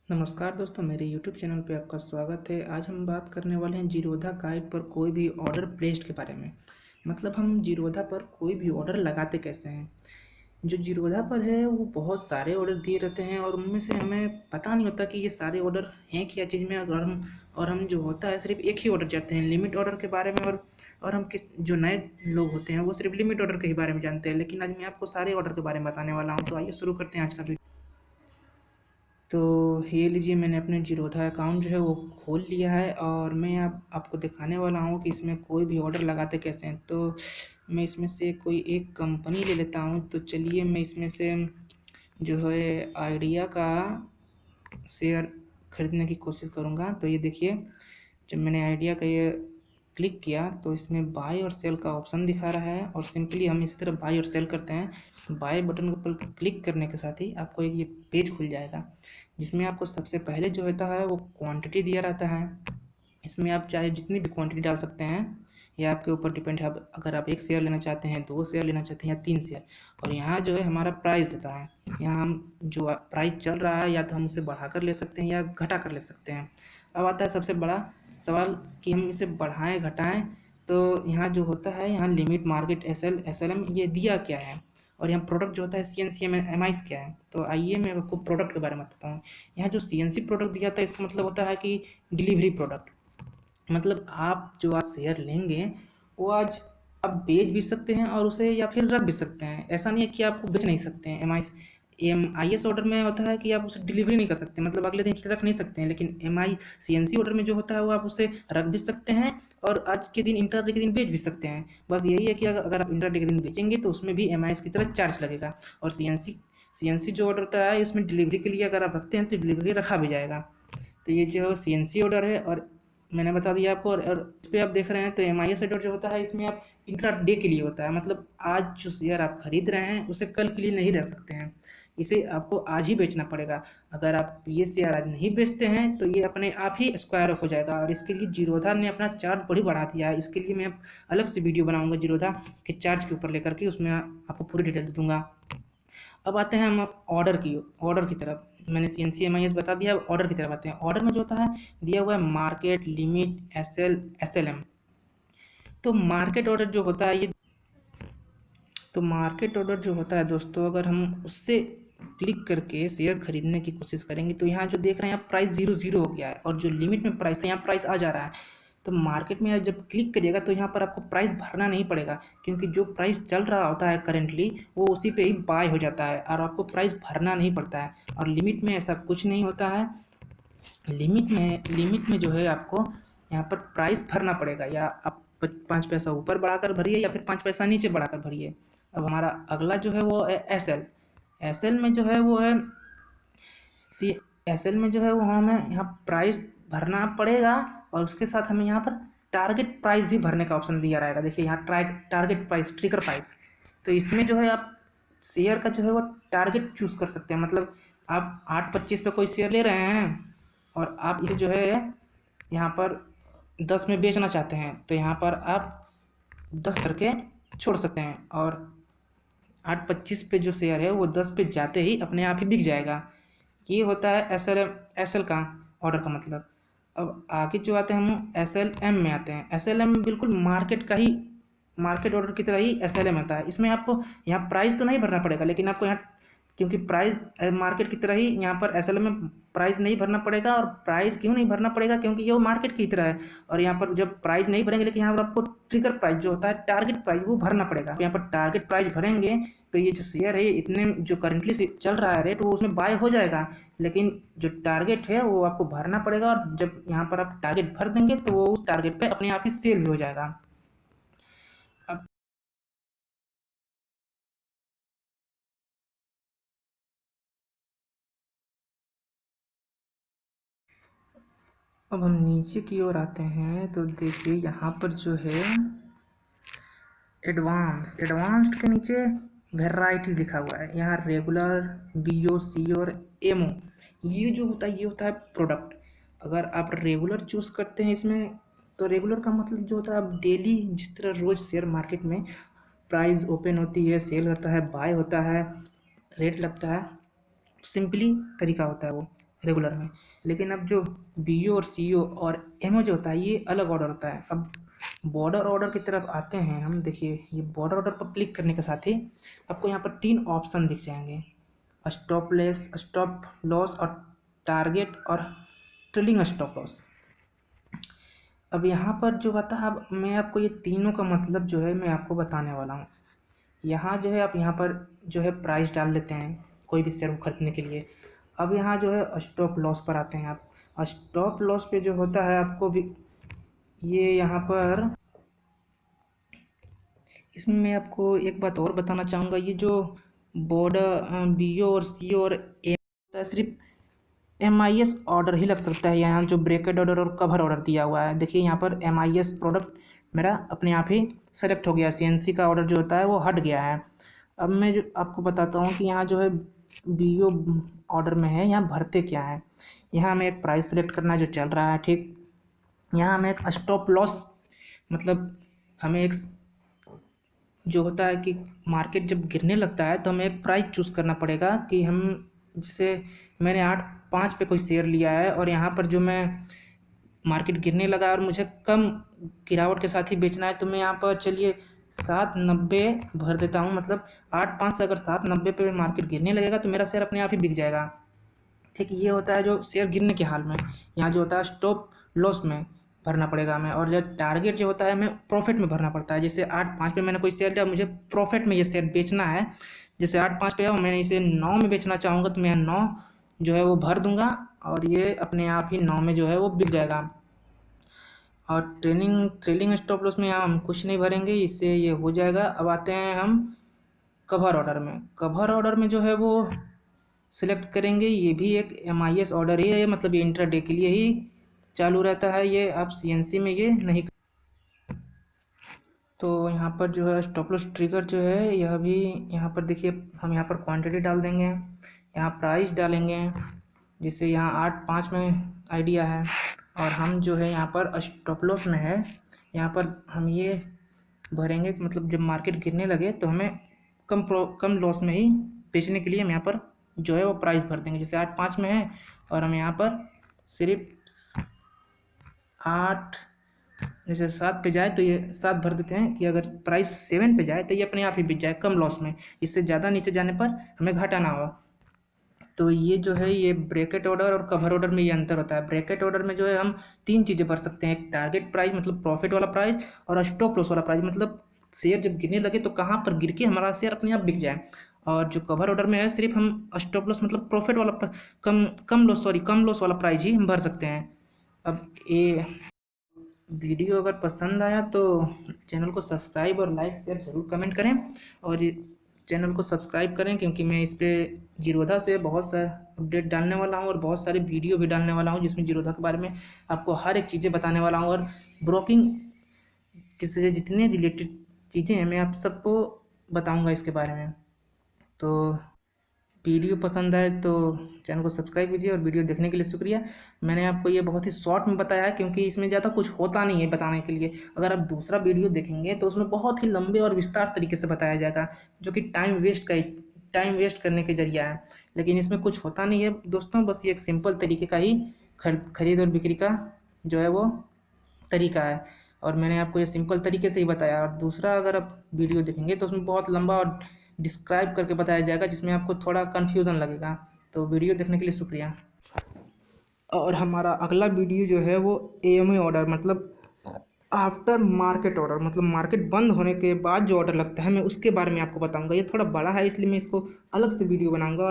नमस्कार दोस्तों, मेरे YouTube चैनल पे आपका स्वागत है। आज हम बात करने वाले हैं जीरोधा गाइड पर कोई भी ऑर्डर प्लेस्ड के बारे में। मतलब हम जीरोधा पर कोई भी ऑर्डर लगाते कैसे हैं। जो जीरोधा पर है वो बहुत सारे ऑर्डर दिए रहते हैं और उनमें से हमें पता नहीं होता कि ये सारे ऑर्डर हैं क्या चीज़ में। और हम जो होता है सिर्फ एक ही ऑर्डर चाहते हैं लिमिट ऑर्डर के बारे में। और हम किस जो नए लोग होते हैं वो सिर्फ लिमिट ऑर्डर के ही बारे में जानते हैं। लेकिन आज मैं आपको सारे ऑर्डर के बारे में बताने वाला हूँ। तो आइए शुरू करते हैं आज का वीडियो। तो ये लीजिए, मैंने अपने जीरोधा अकाउंट जो है वो खोल लिया है और मैं आपको दिखाने वाला हूँ कि इसमें कोई भी ऑर्डर लगाते कैसे हैं। तो मैं इसमें से कोई एक कंपनी ले लेता हूँ। तो चलिए, मैं इसमें से जो है आइडिया का शेयर खरीदने की कोशिश करूँगा। तो ये देखिए, जब मैंने आइडिया का ये क्लिक किया तो इसमें बाय और सेल का ऑप्शन दिखा रहा है और सिंपली हम इसी तरह बाय और सेल करते हैं। बाय बटन के ऊपर क्लिक करने के साथ ही आपको एक ये पेज खुल जाएगा, जिसमें आपको सबसे पहले जो होता है वो क्वांटिटी दिया रहता है। इसमें आप चाहे जितनी भी क्वांटिटी डाल सकते हैं, यह आपके ऊपर डिपेंड है। अब अगर आप 1 शेयर लेना चाहते हैं, 2 शेयर लेना चाहते हैं या 3 शेयर। और यहाँ जो है हमारा प्राइस होता है। यहाँ हम जो प्राइस चल रहा है या तो हम उसे बढ़ा कर ले सकते हैं या घटा कर ले सकते हैं। अब आता है सबसे बड़ा सवाल कि हम इसे बढ़ाएं घटाएं। तो यहाँ जो होता है, यहाँ लिमिट, मार्केट, SLM ये दिया क्या है। और यहाँ प्रोडक्ट जो होता है CNC MIs क्या है। तो आइए मैं आपको प्रोडक्ट के बारे में बताता हूँ। यहाँ जो CNC प्रोडक्ट दिया था इसका मतलब होता है कि डिलीवरी प्रोडक्ट। मतलब आप जो आज शेयर लेंगे वो आज आप बेच भी सकते हैं और उसे या फिर रख भी सकते हैं। ऐसा नहीं है कि आपको बेच नहीं सकते हैं। MIS ऑर्डर में होता है कि आप उसे डिलीवरी नहीं कर सकते, मतलब अगले दिन के लिए रख नहीं सकते हैं। लेकिन CNC ऑर्डर में जो होता है वो आप उसे रख भी सकते हैं और आज के दिन, इंटरडे के दिन बेच भी सकते हैं। बस यही है कि अगर आप इंटरडे के दिन बेचेंगे तो उसमें भी MIS की तरह चार्ज लगेगा। और CNC जो ऑर्डर होता है उसमें डिलीवरी के लिए अगर आप रखते हैं तो डिलीवरी रखा भी जाएगा। तो ये जो CNC ऑर्डर है, और मैंने बता दिया आपको। और इस पर आप देख रहे हैं तो MIS ऑर्डर जो होता है इसमें आप इंट्रा डे के लिए होता है। मतलब आज जो शेयर आप खरीद रहे हैं उसे कल के लिए नहीं रख सकते हैं, इसे आपको आज ही बेचना पड़ेगा। अगर आप ये शेयर आज नहीं बेचते हैं तो ये अपने आप ही स्क्वायर ऑफ हो जाएगा। और इसके लिए जीरोधा ने अपना चार्ज बड़ी बढ़ा दिया है। इसके लिए मैं अलग से वीडियो बनाऊंगा जीरोधा के चार्ज के ऊपर लेकर के, उसमें आपको पूरी डिटेल दूंगा। अब आते हैं हम ऑर्डर की तरफ। मैंने CNC MIS बता दिया, ऑर्डर की तरफ आते हैं। ऑर्डर में जो होता है दिया हुआ है मार्केट, लिमिट, SLM। तो मार्केट ऑर्डर जो होता है मार्केट ऑर्डर जो होता है दोस्तों, अगर हम उससे क्लिक करके शेयर खरीदने की कोशिश करेंगे तो यहाँ जो देख रहे हैं यहाँ प्राइस 0 हो गया है और जो लिमिट में प्राइस था यहाँ प्राइस आ जा रहा है। तो मार्केट में जब क्लिक करिएगा तो यहाँ पर आपको प्राइस भरना नहीं पड़ेगा, क्योंकि जो प्राइस चल रहा होता है करेंटली वो उसी पे ही बाय हो जाता है और आपको प्राइस भरना नहीं पड़ता है। और लिमिट में ऐसा कुछ नहीं होता है। लिमिट में जो है आपको यहाँ पर प्राइस भरना पड़ेगा, या आप 5 पैसा ऊपर बढ़ाकर भरिए या फिर 5 पैसा नीचे बढ़ाकर भरिए। अब हमारा अगला जो है वो है एस एल में जो है वो है सी SL में जो है वो हमें यहाँ प्राइस भरना पड़ेगा और उसके साथ हमें यहाँ पर टारगेट प्राइस भी भरने का ऑप्शन दिया रहेगा। देखिए यहाँ टारगेट प्राइस, ट्रिगर प्राइस। तो इसमें जो है आप शेयर का जो है वो टारगेट चूज कर सकते हैं। मतलब आप 8.25 पे कोई शेयर ले रहे हैं और आप इसे जो है यहाँ पर 10 में बेचना चाहते हैं, तो यहाँ पर आप 10 करके छोड़ सकते हैं और 8.25 पे जो शेयर है वो 10 पे जाते ही अपने आप ही बिक जाएगा। ये होता है एस एल का ऑर्डर का मतलब। अब आगे जो आते हैं हम SLM में आते हैं। SLM बिल्कुल मार्केट ऑर्डर की तरह ही SLM आता है। इसमें आपको यहाँ प्राइस तो नहीं भरना पड़ेगा, लेकिन आपको यहाँ क्योंकि प्राइस मार्केट की तरह ही यहाँ पर SLM में प्राइस नहीं भरना पड़ेगा। और प्राइस क्यों नहीं भरना पड़ेगा, क्योंकि ये मार्केट की तरह है। और यहाँ पर जब प्राइस नहीं भरेंगे, लेकिन यहाँ पर आपको ट्रिगर प्राइस जो होता है, टारगेट प्राइस, वो भरना पड़ेगा। यहाँ पर टारगेट प्राइस भरेंगे तो ये जो शेयर है इतने जो करंटली चल रहा है रेट, वो उसमें बाय हो जाएगा। लेकिन जो टारगेट है वो आपको भरना पड़ेगा और जब यहाँ पर आप टारगेट भर देंगे तो वो उस टारगेट पे अपने आप ही सेल भी हो जाएगा। अब अब हम नीचे की ओर आते हैं तो देखिए यहाँ पर जो है एडवांस्ड के नीचे वैरायटी लिखा हुआ है। यहाँ रेगुलर, BOC और MO, ये जो होता है ये होता है प्रोडक्ट। अगर आप रेगुलर चूज करते हैं इसमें, तो रेगुलर का मतलब जो होता है आप डेली, जिस तरह रोज शेयर मार्केट में प्राइस ओपन होती है, सेल होता है, बाय होता है, रेट लगता है, सिंपली तरीका होता है वो। रेगुलर में। लेकिन अब जो BO और CO और MO जो होता है ये अलग ऑर्डर होता है। अब बॉर्डर ऑर्डर की तरफ आते हैं हम। देखिए ये बॉर्डर ऑर्डर पर क्लिक करने के साथ ही आपको यहाँ पर 3 ऑप्शन दिख जाएंगे, स्टॉप लेस, स्टॉप लॉस और टारगेट और ट्रेलिंग स्टॉप लॉस। अब यहाँ पर जो बता, अब मैं आपको ये तीनों का मतलब जो है मैं आपको बताने वाला हूँ। यहाँ जो है आप यहाँ पर जो है प्राइस डाल लेते हैं कोई भी शेयर को खरीदने के लिए। अब यहाँ जो है स्टॉप लॉस पर आते हैं आप। स्टॉप लॉस पे जो होता है आपको भी ये यहाँ पर, इसमें मैं आपको एक बात और बताना चाहूँगा। ये जो बॉर्डर BO और CO और M सिर्फ MIS ऑर्डर ही लग सकता है। यहाँ जो ब्रेकेट ऑर्डर और कवर ऑर्डर दिया हुआ है, देखिए यहाँ पर MIS प्रोडक्ट मेरा अपने आप ही सेलेक्ट हो गया। CNC का ऑर्डर जो होता है वो हट गया है। अब मैं जो आपको बताता हूँ कि यहाँ जो है BO ऑर्डर में है, यहाँ भरते क्या है। यहाँ हमें एक प्राइस सेलेक्ट करना है जो चल रहा है, ठीक। यहाँ हमें एक स्टॉप लॉस, मतलब हमें एक जो होता है कि मार्केट जब गिरने लगता है तो हमें एक प्राइस चूज़ करना पड़ेगा कि हम, जैसे मैंने 8.5 पे कोई शेयर लिया है और यहाँ पर जो मैं मार्केट गिरने लगा और मुझे कम गिरावट के साथ ही बेचना है, तो मैं यहाँ पर चलिए 7.90 भर देता हूँ। मतलब 8.5 से अगर 7.90 पे मार्केट गिरने लगेगा तो मेरा शेयर अपने आप ही बिक जाएगा, ठीक। ये होता है जो शेयर गिरने के हाल में। यहाँ जो होता है स्टॉप लॉस में भरना पड़ेगा हमें, और जो टारगेट जो होता है हमें प्रॉफिट में भरना पड़ता है। जैसे 8.5 पे मैंने कोई शेयर लिया, मुझे प्रॉफिट में ये शेयर बेचना है। जैसे 8.5 पे है और मैंने इसे 9 में बेचना चाहूँगा तो मैं 9 जो है वो भर दूंगा और ये अपने आप ही 9 में जो है वो बिक जाएगा। और ट्रेलिंग स्टॉप लॉस में यहाँ हम कुछ नहीं भरेंगे, इससे ये हो जाएगा। अब आते हैं हम कवर ऑर्डर में। कवर ऑर्डर में जो है वो सिलेक्ट करेंगे, ये भी एक MIS ऑर्डर ही है, मतलब ये इंट्राडे के लिए ही चालू रहता है, ये आप CNC में ये नहीं। तो यहाँ पर जो है स्टॉप लॉस ट्रिगर जो है यह भी, यहाँ पर देखिए हम यहाँ पर क्वांटिटी डाल देंगे, यहाँ प्राइस डालेंगे, जिससे यहाँ 8.5 में आइडिया है। और हम जो है यहाँ पर स्टॉप लॉस में है, यहाँ पर हम ये भरेंगे, मतलब जब मार्केट गिरने लगे तो हमें कम लॉस में ही बेचने के लिए हम यहाँ पर जो है वो प्राइस भर देंगे। जैसे 8.5 में है और हम यहाँ पर सिर्फ 8, जैसे 7 पे जाए तो ये 7 भर देते हैं कि अगर प्राइस 7 पे जाए तो ये अपने आप ही बिक जाए कम लॉस में, इससे ज़्यादा नीचे जाने पर हमें घाटा ना हो। तो ये जो है ये ब्रैकेट ऑर्डर और कवर ऑर्डर में ये अंतर होता है। ब्रैकेट ऑर्डर में जो है हम 3 चीज़ें भर सकते हैं, एक टारगेट प्राइस मतलब प्रॉफिट वाला प्राइस, और स्टॉप लॉस वाला प्राइस मतलब शेयर जब गिरने लगे तो कहाँ पर गिर के हमारा शेयर अपने आप बिक जाए। और जो कवर ऑर्डर में है सिर्फ हम स्टॉप लॉस मतलब प्रॉफिट वाला कम लॉस वाला प्राइस ही हम भर सकते हैं। अब ये वीडियो अगर पसंद आया तो चैनल को सब्सक्राइब और लाइक शेयर ज़रूर कमेंट करें, और ये चैनल को सब्सक्राइब करें क्योंकि मैं इस पर जीरोधा से बहुत सा अपडेट डालने वाला हूँ और बहुत सारे वीडियो भी डालने वाला हूँ जिसमें जीरोधा के बारे में आपको हर एक चीज़ें बताने वाला हूँ, और ब्रोकिंग से जितने रिलेटेड चीज़ें हैं मैं आप सबको बताऊँगा इसके बारे में। तो वीडियो पसंद आए तो चैनल को सब्सक्राइब कीजिए, और वीडियो देखने के लिए शुक्रिया। मैंने आपको ये बहुत ही शॉर्ट में बताया है क्योंकि इसमें ज़्यादा कुछ होता नहीं है बताने के लिए। अगर आप दूसरा वीडियो देखेंगे तो उसमें बहुत ही लंबे और विस्तार तरीके से बताया जाएगा, जो कि टाइम वेस्ट करने के जरिया है। लेकिन इसमें कुछ होता नहीं है दोस्तों, बस ये एक सिंपल तरीके का ही खरीद और बिक्री का जो है वो तरीका है, और मैंने आपको ये सिंपल तरीके से ही बताया। और दूसरा अगर आप वीडियो देखेंगे तो उसमें बहुत लंबा और डिस्क्राइब करके बताया जाएगा जिसमें आपको थोड़ा कन्फ्यूज़न लगेगा। तो वीडियो देखने के लिए शुक्रिया। और हमारा अगला वीडियो जो है वो AMA ऑर्डर मतलब आफ्टर मार्केट ऑर्डर, मतलब मार्केट बंद होने के बाद जो ऑर्डर लगता है मैं उसके बारे में आपको बताऊंगा। ये थोड़ा बड़ा है इसलिए मैं इसको अलग से वीडियो बनाऊंगा।